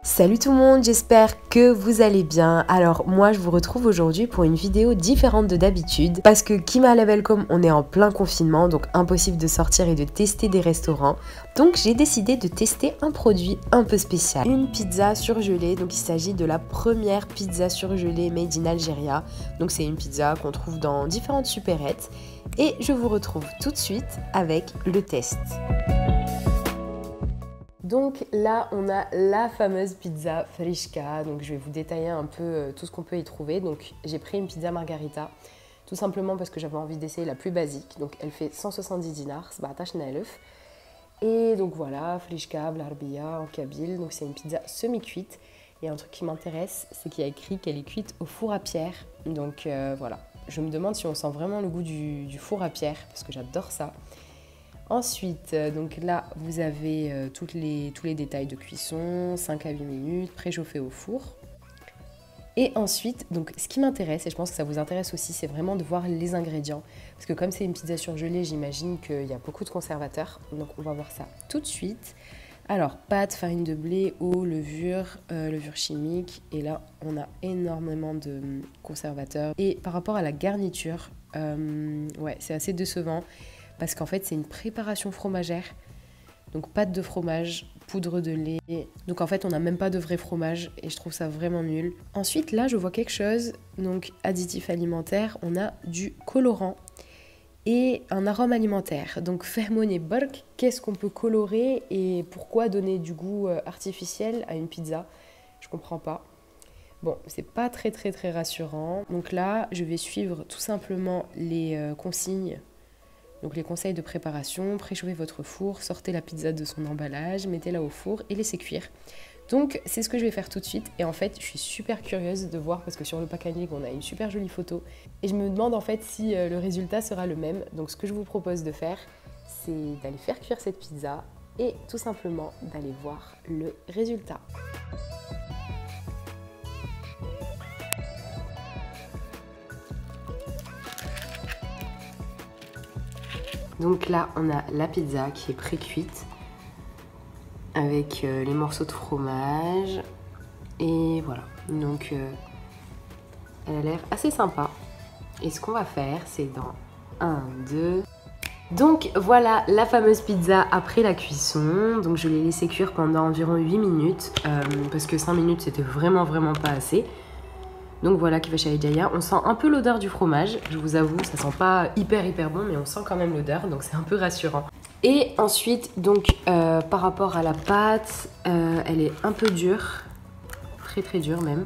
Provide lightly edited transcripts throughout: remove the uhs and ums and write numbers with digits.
Salut tout le monde, j'espère que vous allez bien. Alors moi je vous retrouve aujourd'hui pour une vidéo différente de d'habitude parce que Kima la Welcome, on est en plein confinement, donc impossible de sortir et de tester des restaurants. Donc j'ai décidé de tester un produit un peu spécial, une pizza surgelée. Donc il s'agit de la première pizza surgelée made in Algeria. Donc c'est une pizza qu'on trouve dans différentes supérettes et je vous retrouve tout de suite avec le test. Donc là, on a la fameuse pizza Frischka. Donc je vais vous détailler un peu tout ce qu'on peut y trouver. Donc j'ai pris une pizza margarita, tout simplement parce que j'avais envie d'essayer la plus basique. Donc elle fait 170 dinars, 17 nalef. Et donc voilà, Frischka, Blarbiya en kabyle. Donc c'est une pizza semi-cuite. Et un truc qui m'intéresse, c'est qu'il y a écrit qu'elle est cuite au four à pierre. Donc voilà, je me demande si on sent vraiment le goût du four à pierre, parce que j'adore ça. Ensuite, donc là, vous avez tous les détails de cuisson, 5 à 8 minutes, préchauffé au four. Et ensuite, donc ce qui m'intéresse, et je pense que ça vous intéresse aussi, c'est vraiment de voir les ingrédients. Parce que comme c'est une pizza surgelée, j'imagine qu'il y a beaucoup de conservateurs. Donc on va voir ça tout de suite. Alors, pâte, farine de blé, eau, levure chimique. Et là, on a énormément de conservateurs. Et par rapport à la garniture, ouais, c'est assez décevant. Parce qu'en fait, c'est une préparation fromagère. Donc, pâte de fromage, poudre de lait. Donc, en fait, on n'a même pas de vrai fromage et je trouve ça vraiment nul. Ensuite, là, je vois quelque chose. Donc, additif alimentaire, on a du colorant et un arôme alimentaire. Donc, fermone et burk, qu'est-ce qu'on peut colorer et pourquoi donner du goût artificiel à une pizza? Je comprends pas. Bon, c'est pas très rassurant. Donc là, je vais suivre tout simplement les consignes. Donc les conseils de préparation, préchauffez votre four, sortez la pizza de son emballage, mettez-la au four et laissez cuire. Donc c'est ce que je vais faire tout de suite et en fait je suis super curieuse de voir parce que sur le packaging on a une super jolie photo et je me demande en fait si le résultat sera le même. Donc ce que je vous propose de faire, c'est d'aller faire cuire cette pizza et tout simplement d'aller voir le résultat. Donc là, on a la pizza qui est pré-cuite avec les morceaux de fromage. Et voilà, donc elle a l'air assez sympa. Et ce qu'on va faire, c'est dans 1, 2... Donc voilà la fameuse pizza après la cuisson. Donc je l'ai laissée cuire pendant environ 8 minutes parce que 5 minutes, c'était vraiment pas assez. Donc voilà, Kifach Jaya. On sent un peu l'odeur du fromage, je vous avoue, ça sent pas hyper bon, mais on sent quand même l'odeur, donc c'est un peu rassurant. Et ensuite, donc par rapport à la pâte, elle est un peu dure, très dure même.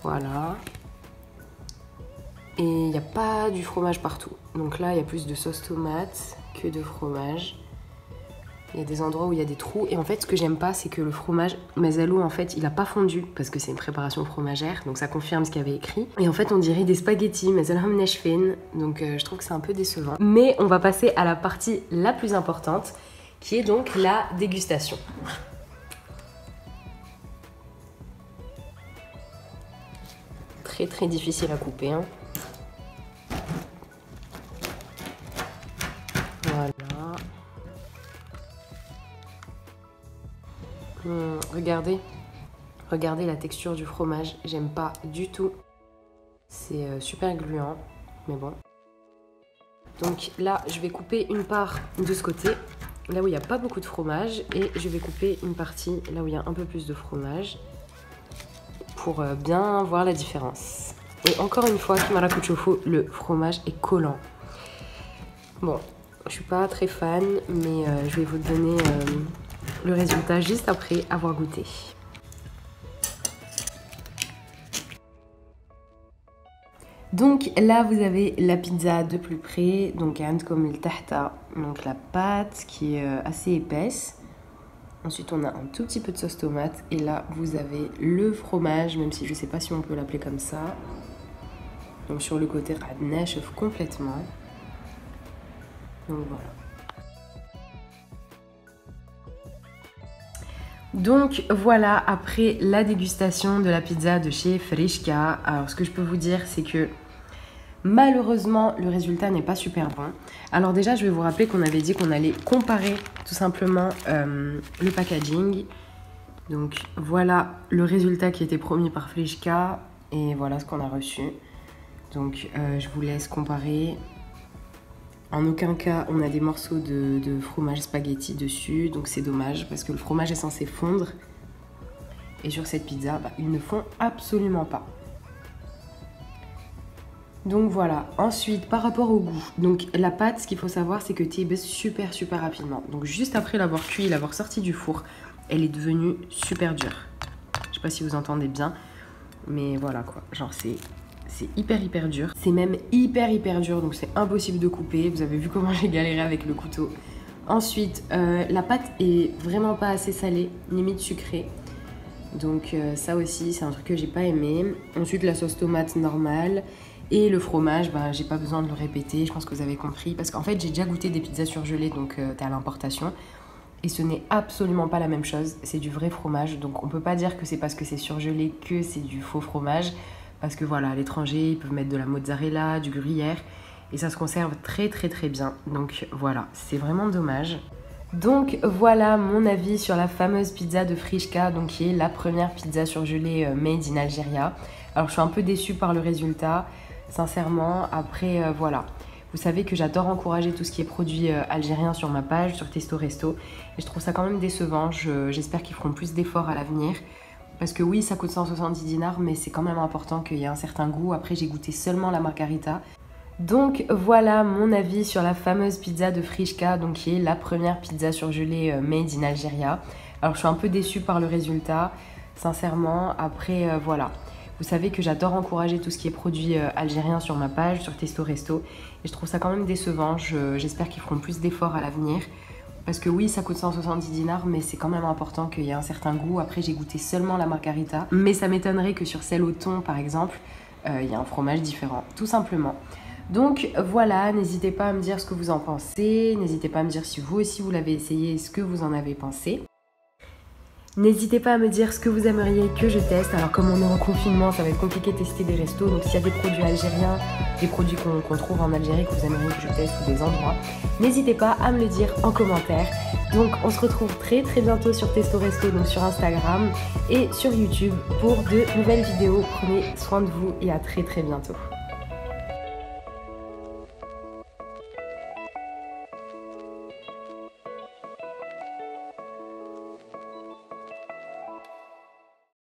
Voilà. Et il n'y a pas du fromage partout. Donc là, il y a plus de sauce tomate que de fromage. Il y a des endroits où il y a des trous et en fait ce que j'aime pas c'est que le fromage Mazalo en fait il a pas fondu parce que c'est une préparation fromagère donc ça confirme ce qu'il y avait écrit et en fait on dirait des spaghettis Mazalham nashfin donc je trouve que c'est un peu décevant. Mais on va passer à la partie la plus importante qui est donc la dégustation. Très difficile à couper hein. Voilà. Regardez la texture du fromage, j'aime pas du tout. C'est super gluant, mais bon. Donc là, je vais couper une part de ce côté, là où il n'y a pas beaucoup de fromage, et je vais couper une partie là où il y a un peu plus de fromage, pour bien voir la différence. Et encore une fois, Kimarakuchofo, le fromage est collant. Bon, je suis pas très fan, mais je vais vous donner le résultat juste après avoir goûté. Donc là vous avez la pizza de plus près, donc comme le tahta, donc la pâte qui est assez épaisse. Ensuite on a un tout petit peu de sauce tomate et là vous avez le fromage, même si je sais pas si on peut l'appeler comme ça. Donc sur le côté radnachef complètement. Donc voilà. Donc voilà, après la dégustation de la pizza de chez Frischka, alors ce que je peux vous dire c'est que Malheureusement, le résultat n'est pas super bon. Alors déjà, je vais vous rappeler qu'on avait dit qu'on allait comparer tout simplement le packaging. Donc voilà le résultat qui était promis par Friška et voilà ce qu'on a reçu. Donc je vous laisse comparer. En aucun cas, on a des morceaux de fromage spaghetti dessus, donc c'est dommage parce que le fromage est censé fondre. Et sur cette pizza, ils ne font absolument pas. Donc voilà. Ensuite, par rapport au goût, donc la pâte, ce qu'il faut savoir, c'est que tu baisse super rapidement. Donc juste après l'avoir cuit, l'avoir sorti du four, elle est devenue super dure. Je sais pas si vous entendez bien, mais voilà quoi. Genre c'est hyper dur. C'est même hyper dur, donc c'est impossible de couper. Vous avez vu comment j'ai galéré avec le couteau. Ensuite, la pâte est vraiment pas assez salée, limite sucrée. Donc ça aussi, c'est un truc que j'ai pas aimé. Ensuite, la sauce tomate normale. Et le fromage, j'ai pas besoin de le répéter, je pense que vous avez compris. Parce qu'en fait, j'ai déjà goûté des pizzas surgelées, donc t'es à l'importation. Et ce n'est absolument pas la même chose, c'est du vrai fromage. Donc on peut pas dire que c'est parce que c'est surgelé que c'est du faux fromage. Parce que voilà, à l'étranger, ils peuvent mettre de la mozzarella, du gruyère. Et ça se conserve très bien. Donc voilà, c'est vraiment dommage. Donc voilà mon avis sur la fameuse pizza de Friška, donc qui est la première pizza surgelée made in Algeria. Alors je suis un peu déçue par le résultat, sincèrement. Après voilà, vous savez que j'adore encourager tout ce qui est produit algérien sur ma page, sur Testo Resto. Et je trouve ça quand même décevant, j'espère qu'ils feront plus d'efforts à l'avenir. Parce que oui, ça coûte 170 dinars, mais c'est quand même important qu'il y ait un certain goût. Après, j'ai goûté seulement la margarita. Donc voilà mon avis sur la fameuse pizza de Friška, donc qui est la première pizza surgelée made in Algeria. Alors je suis un peu déçue par le résultat, sincèrement. Après voilà, vous savez que j'adore encourager tout ce qui est produit algérien sur ma page, sur Testo Resto. Et je trouve ça quand même décevant, j'espère qu'ils feront plus d'efforts à l'avenir. Parce que oui, ça coûte 170 dinars, mais c'est quand même important qu'il y ait un certain goût. Après, j'ai goûté seulement la margarita. Mais ça m'étonnerait que sur celle au thon, par exemple, il y ait un fromage différent, tout simplement. Donc voilà, n'hésitez pas à me dire ce que vous en pensez. N'hésitez pas à me dire si vous aussi vous l'avez essayé et ce que vous en avez pensé. N'hésitez pas à me dire ce que vous aimeriez que je teste. Alors comme on est en confinement, ça va être compliqué de tester des restos. Donc s'il y a des produits algériens, des produits qu'on trouve en Algérie que vous aimeriez que je teste ou des endroits, n'hésitez pas à me le dire en commentaire. Donc on se retrouve très bientôt sur Testo Resto, donc sur Instagram et sur YouTube pour de nouvelles vidéos. Prenez soin de vous et à très bientôt.